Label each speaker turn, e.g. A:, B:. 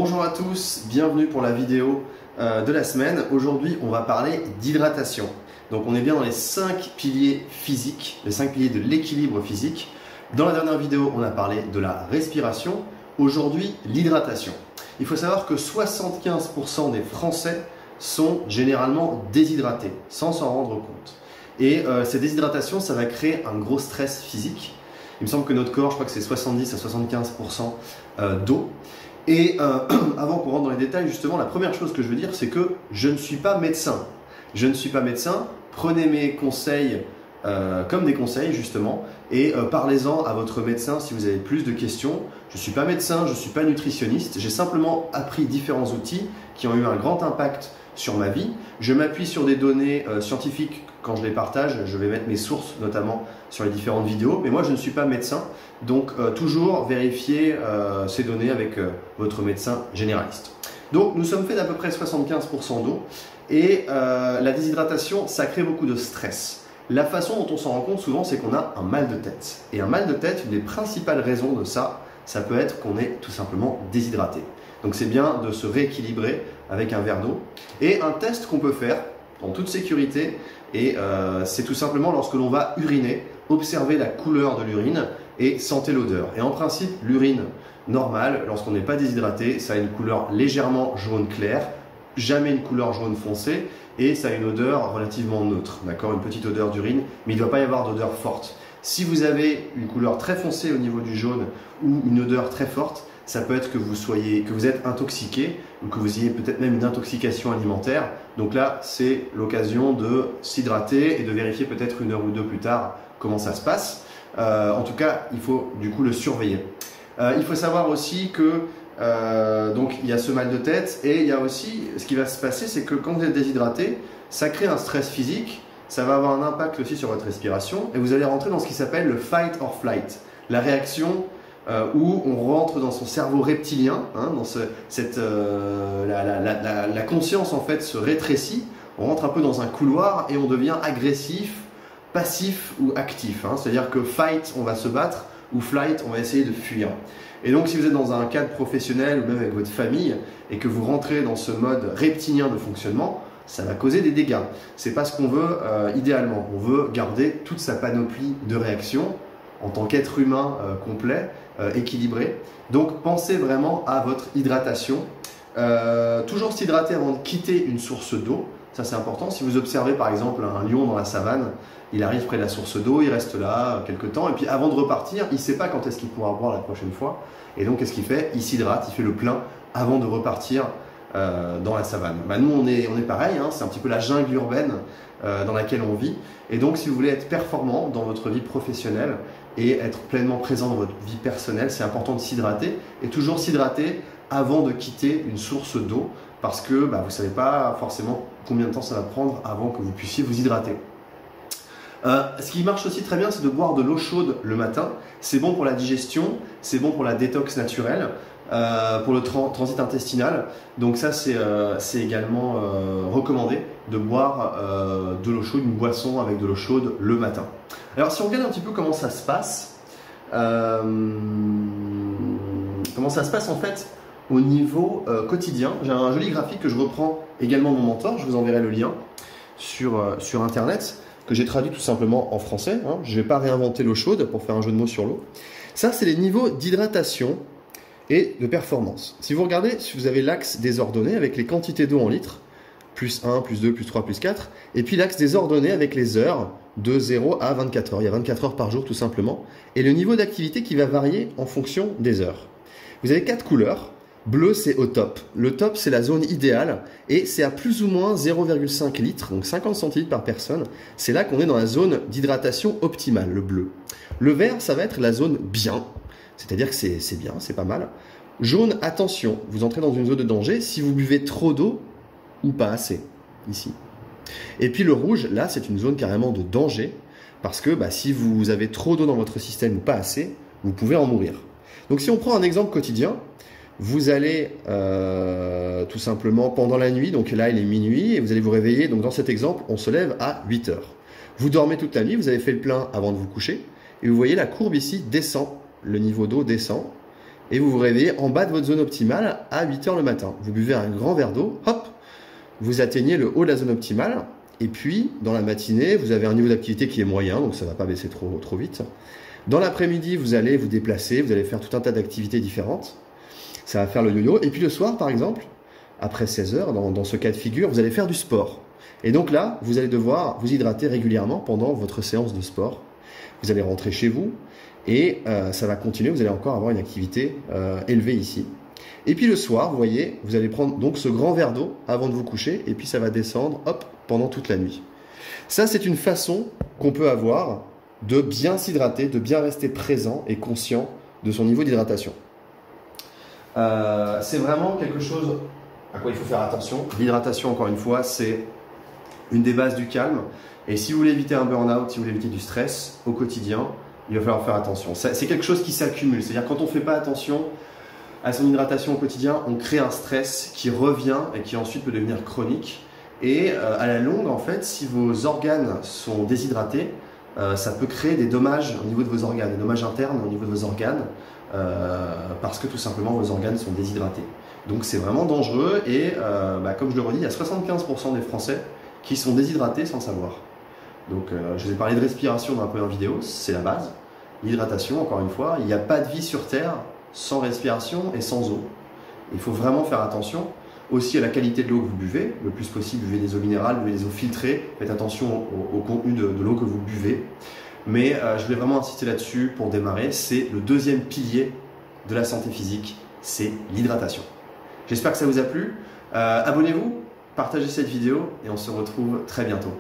A: Bonjour à tous, bienvenue pour la vidéo de la semaine. Aujourd'hui, on va parler d'hydratation. Donc on est bien dans les 5 piliers physiques, les 5 piliers de l'équilibre physique. Dans la dernière vidéo, on a parlé de la respiration. Aujourd'hui, l'hydratation. Il faut savoir que 75% des Français sont généralement déshydratés, sans s'en rendre compte. Et cette déshydratation, ça va créer un gros stress physique. Il me semble que notre corps, je crois que c'est 70 à 75% d'eau. Et avant qu'on rentre dans les détails, justement, la première chose que je veux dire, c'est que je ne suis pas médecin. Je ne suis pas médecin. Prenez mes conseils comme des conseils, justement, et parlez-en à votre médecin si vous avez plus de questions. Je ne suis pas médecin, je ne suis pas nutritionniste. J'ai simplement appris différents outils qui ont eu un grand impact sur ma vie. Je m'appuie sur des données scientifiques quand je les partage. Je vais mettre mes sources, notamment sur les différentes vidéos. Mais moi, je ne suis pas médecin. Donc, toujours vérifier ces données avec votre médecin généraliste. Donc, nous sommes faits d'à peu près 75% d'eau. Et la déshydratation, ça crée beaucoup de stress. La façon dont on s'en rend compte souvent, c'est qu'on a un mal de tête. Et un mal de tête, une des principales raisons de ça, ça peut être qu'on est tout simplement déshydraté. Donc c'est bien de se rééquilibrer avec un verre d'eau. Et un test qu'on peut faire en toute sécurité, et c'est tout simplement lorsque l'on va uriner, observer la couleur de l'urine et sentir l'odeur. Et en principe, l'urine normale, lorsqu'on n'est pas déshydraté, ça a une couleur légèrement jaune clair, jamais une couleur jaune foncé, et ça a une odeur relativement neutre, d'accord, une petite odeur d'urine, mais il ne doit pas y avoir d'odeur forte. Si vous avez une couleur très foncée au niveau du jaune ou une odeur très forte, ça peut être que vous êtes intoxiqué ou que vous ayez peut-être même une intoxication alimentaire. Donc là, c'est l'occasion de s'hydrater et de vérifier peut-être une heure ou deux plus tard comment ça se passe. En tout cas, il faut du coup le surveiller. Il faut savoir aussi que donc il y a ce mal de tête et il y a aussi ce qui va se passer, c'est que quand vous êtes déshydraté, ça crée un stress physique, ça va avoir un impact aussi sur votre respiration et vous allez rentrer dans ce qui s'appelle le fight or flight, la réaction où on rentre dans son cerveau reptilien, hein, dans la conscience en fait se rétrécit, on rentre un peu dans un couloir et on devient agressif, passif ou actif, hein, c'est-à-dire que fight on va se battre ou flight on va essayer de fuir. Et donc si vous êtes dans un cadre professionnel ou même avec votre famille et que vous rentrez dans ce mode reptilien de fonctionnement, ça va causer des dégâts. C'est pas ce qu'on veut idéalement. On veut garder toute sa panoplie de réactions en tant qu'être humain complet, équilibré. Donc pensez vraiment à votre hydratation. Toujours s'hydrater avant de quitter une source d'eau. Ça c'est important. Si vous observez par exemple un lion dans la savane, il arrive près de la source d'eau, il reste là quelques temps et puis avant de repartir, il ne sait pas quand est-ce qu'il pourra boire la prochaine fois. Et donc qu'est-ce qu'il fait? Il s'hydrate, il fait le plein avant de repartir dans la savane. Nous on est pareil, hein, c'est un petit peu la jungle urbaine dans laquelle on vit. Et donc si vous voulez être performant dans votre vie professionnelle et être pleinement présent dans votre vie personnelle, c'est important de s'hydrater et toujours s'hydrater avant de quitter une source d'eau parce que vous ne savez pas forcément combien de temps ça va prendre avant que vous puissiez vous hydrater. Ce qui marche aussi très bien, c'est de boire de l'eau chaude le matin. C'est bon pour la digestion, c'est bon pour la détox naturelle, pour le transit intestinal. Donc ça, c'est également recommandé de boire de l'eau chaude, une boisson avec de l'eau chaude le matin. Alors si on regarde un petit peu comment ça se passe, en fait au niveau quotidien, j'ai un joli graphique que je reprends également de mon mentor, je vous enverrai le lien sur internet, que j'ai traduit tout simplement en français. Hein. Je ne vais pas réinventer l'eau chaude pour faire un jeu de mots sur l'eau. Ça, c'est les niveaux d'hydratation et de performance. Si vous regardez, si vous avez l'axe désordonné avec les quantités d'eau en litres, plus 1, plus 2, plus 3, plus 4, et puis l'axe désordonné avec les heures de 0 à 24 heures. Il y a 24 heures par jour tout simplement. Et le niveau d'activité qui va varier en fonction des heures. Vous avez 4 couleurs. Bleu, c'est au top. Le top, c'est la zone idéale et c'est à plus ou moins 0,5 litres, donc 50 centilitres par personne. C'est là qu'on est dans la zone d'hydratation optimale, le bleu. Le vert, ça va être la zone bien, c'est-à-dire que c'est bien, c'est pas mal. Jaune, attention, vous entrez dans une zone de danger si vous buvez trop d'eau ou pas assez, ici. Et puis le rouge, là, c'est une zone carrément de danger parce que si vous avez trop d'eau dans votre système ou pas assez, vous pouvez en mourir. Donc si on prend un exemple quotidien, vous allez tout simplement pendant la nuit, donc là il est minuit et vous allez vous réveiller, donc dans cet exemple on se lève à 8 heures. Vous dormez toute la nuit, vous avez fait le plein avant de vous coucher et vous voyez la courbe ici descend, le niveau d'eau descend et vous vous réveillez en bas de votre zone optimale à 8 h le matin. Vous buvez un grand verre d'eau, hop, vous atteignez le haut de la zone optimale, et puis dans la matinée, vous avez un niveau d'activité qui est moyen, donc ça ne va pas baisser trop vite. Dans l'après-midi, vous allez vous déplacer, vous allez faire tout un tas d'activités différentes. Ça va faire le yo-yo. Et puis le soir, par exemple, après 16 h, dans ce cas de figure, vous allez faire du sport. Et donc là, vous allez devoir vous hydrater régulièrement pendant votre séance de sport. Vous allez rentrer chez vous et ça va continuer. Vous allez encore avoir une activité élevée ici. Et puis le soir, vous voyez, vous allez prendre donc ce grand verre d'eau avant de vous coucher et puis ça va descendre, hop, pendant toute la nuit. Ça, c'est une façon qu'on peut avoir de bien s'hydrater, de bien rester présent et conscient de son niveau d'hydratation. C'est vraiment quelque chose à quoi il faut faire attention. L'hydratation, encore une fois, c'est une des bases du calme. Et si vous voulez éviter un burn-out, si vous voulez éviter du stress au quotidien, il va falloir faire attention. C'est quelque chose qui s'accumule. C'est-à-dire quand on ne fait pas attention à son hydratation au quotidien, on crée un stress qui revient et qui ensuite peut devenir chronique. Et à la longue, en fait, si vos organes sont déshydratés, ça peut créer des dommages au niveau de vos organes, des dommages internes au niveau de vos organes, parce que tout simplement vos organes sont déshydratés. Donc c'est vraiment dangereux et comme je le redis, il y a 75% des Français qui sont déshydratés sans le savoir. Donc je vous ai parlé de respiration dans la première vidéo, c'est la base. L'hydratation, encore une fois, il n'y a pas de vie sur Terre sans respiration et sans eau. Il faut vraiment faire attention aussi à la qualité de l'eau que vous buvez. Le plus possible, buvez des eaux minérales, buvez des eaux filtrées. Faites attention au contenu de l'eau que vous buvez. Mais je voulais vraiment insister là-dessus pour démarrer. C'est le deuxième pilier de la santé physique, c'est l'hydratation. J'espère que ça vous a plu. Abonnez-vous, partagez cette vidéo et on se retrouve très bientôt.